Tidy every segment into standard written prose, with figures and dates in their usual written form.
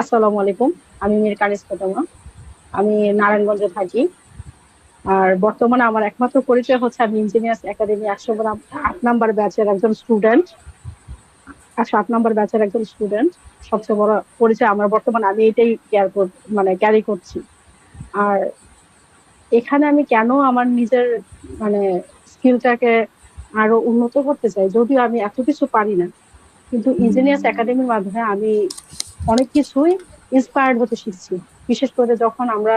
আসসালামু আলাইকুম। আমি মীর কানিজ ফাতেমা। আমি নারায়ণগঞ্জে থাকি। আর বর্তমানে আমার একমাত্র পরিচয় হচ্ছে আমি ইঞ্জিনিয়ার্স একাডেমি ১০৮ নাম্বার ব্যাচের একজন স্টুডেন্ট। ১০৮ নাম্বার ব্যাচের একজন স্টুডেন্ট। সবচেয়ে বড় পরিচয় আমার বর্তমানে আমি এটাই মানে ক্যারি করছি। আর এখানে আমি কেন আমার নিজের মানে স্কিলটাকে আরো উন্নত করতে চাই, যদিও আমি এত কিছু পারি না। কিন্তু ইঞ্জিনিয়ার্স একাডেমির মাধ্যমে আমি অনেক কিছুই ইন্সপায়ার্ড হতে শিখছি। বিশেষ করে যখন আমরা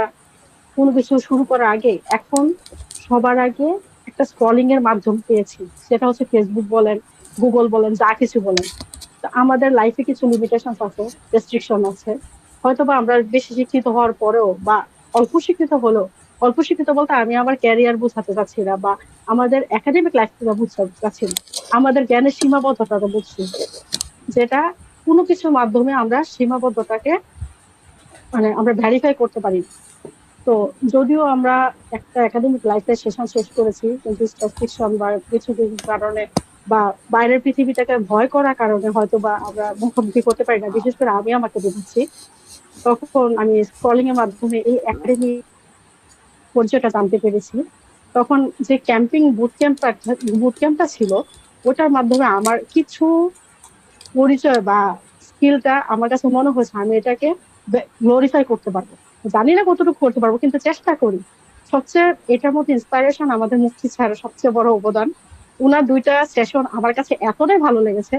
কোনো কিছু শুরু করার আগে এখন সবার আগে একটা স্ক্রলিং এর মাধ্যম পেয়েছি, সেটা হচ্ছে ফেসবুক বলেন, গুগল বলেন, যা কিছু বলেন। তো আমাদের লাইফে কিছু লিমিটেশন আছে, রেস্ট্রিকশন আছে। হয়তোবা আমরা বেশি শিক্ষিত হওয়ার পরেও বা অল্প শিক্ষিত হলেও, অল্প শিক্ষিত বলতে আমি আমার ক্যারিয়ার বোঝাতে চাচ্ছি না বা আমাদের একাডেমিক লাইফ থেকে বুঝতে চাচ্ছি না, আমাদের জ্ঞানের সীমাবদ্ধতা বুঝছি, যেটা কোনো কিছুর মাধ্যমে আমরা সীমাবদ্ধতাকে মানে আমরা ভেরিফাই করতে পারি। তো যদিও আমরা একটা একাডেমিক লাইফের সেশন শেষ করেছি, কিন্তু রেস্ট্রিকশন বা কিছু কিছু কারণে বা বাইরের পৃথিবীটাকে ভয় করার কারণে হয়তো বা আমরা মুখোমুখি করতে পারি না। বিশেষ করে আমি আমাকে বুঝছি, তখন আমি স্ক্রলিং এর মাধ্যমে এই একাডেমি পরিচয়টা জানতে পেরেছি। তখন যে বুট ক্যাম্পটা ছিল, ওটার মাধ্যমে আমার কিছু পরিচয় বা স্কিলটা আমার কাছে মনে হয়েছে আমি এটাকে গ্লোরিফাই করতে পারবো। জানি না কতটুকু করতে পারবো, কিন্তু চেষ্টা করি। সবচেয়ে এটার মধ্যে ইন্সপাইরেশন আমাদের মুক্তি স্যারের সবচেয়ে বড় অবদান। উনার ২টা সেশন আমার কাছে এতটাই ভালো লেগেছে,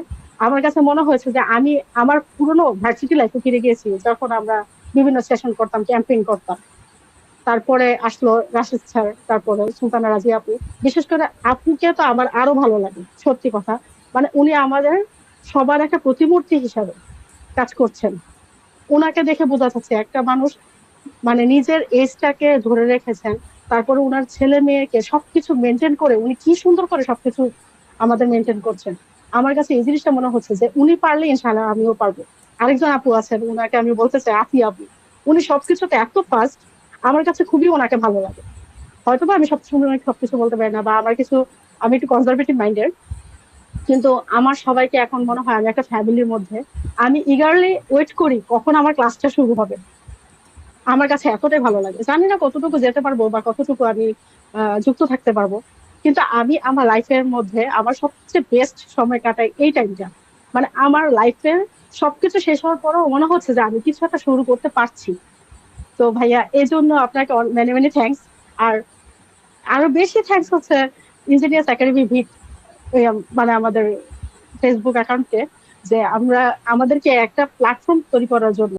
আমার কাছে মনে হয়েছে যে আমি আমার পুরনো ভার্সিটি লাইফে ফিরে গিয়েছি, যখন আমরা বিভিন্ন সেশন করতাম, ক্যাম্পেইন করতাম। তারপরে আসলো রাশেদ স্যার, তারপরে সুলতানা রাজি আপু। বিশেষ করে আপুকে তো আমার আরো ভালো লাগে, সত্যি কথা। মানে উনি আমাদের সবার একটা প্রতিমূর্তি হিসাবে কাজ করছেন। উনাকে দেখে বোঝা যাচ্ছে একটা মানুষ মানে নিজের এজটাকে ধরে রেখেছেন। তারপরে উনার ছেলে মেয়েকে সবকিছু মেনটেন করে উনি কি সুন্দর করে সবকিছু আমাদের মেনটেন করছেন। আমার কাছে এই জিনিসটা মনে হচ্ছে যে উনি পারলে ইনশাআল্লাহ আমিও পারবো। আরেকজন আপু আছেন, উনাকে আমি বলতে চাই আফি আপু। উনি সবকিছুতে এত ফাস্ট, আমার কাছে খুবই ওনাকে ভালো লাগে। হয়তোবা আমি সবকিছু বলতে পারি না বা আমার কিছু, আমি একটু কনজারভেটিভ মাইন্ডের, কিন্তু আমার সবাইকে এখন মনে হয় আমি একটা ফ্যামিলির মধ্যে। আমি ইগারলি ওয়েট করি কখন আমার ক্লাসটা শুরু হবে। আমার কাছে এতটাই ভালো লাগে, জানি না কতটুকু যেতে পারবো বা কতটুকু আমি যুক্ত থাকতে পারবো, কিন্তু আমি আমার লাইফের মধ্যে আমার সবচেয়ে বেস্ট সময় কাটাই এই টাইমটা। মানে আমার লাইফের সবকিছু শেষ হওয়ার পরও মনে হচ্ছে যে আমি কিছু একটা শুরু করতে পারছি। তো ভাইয়া এই জন্য আপনাকে মেনি মেনি থ্যাঙ্কস। আর আরো বেশি থ্যাঙ্কস হচ্ছে ইঞ্জিনিয়ার্স একাডেমি ভিট, মানে আমাদের ফেসবুক অ্যাকাউন্টে, যে আমরা আমাদেরকে একটা প্ল্যাটফর্ম তৈরি করার জন্য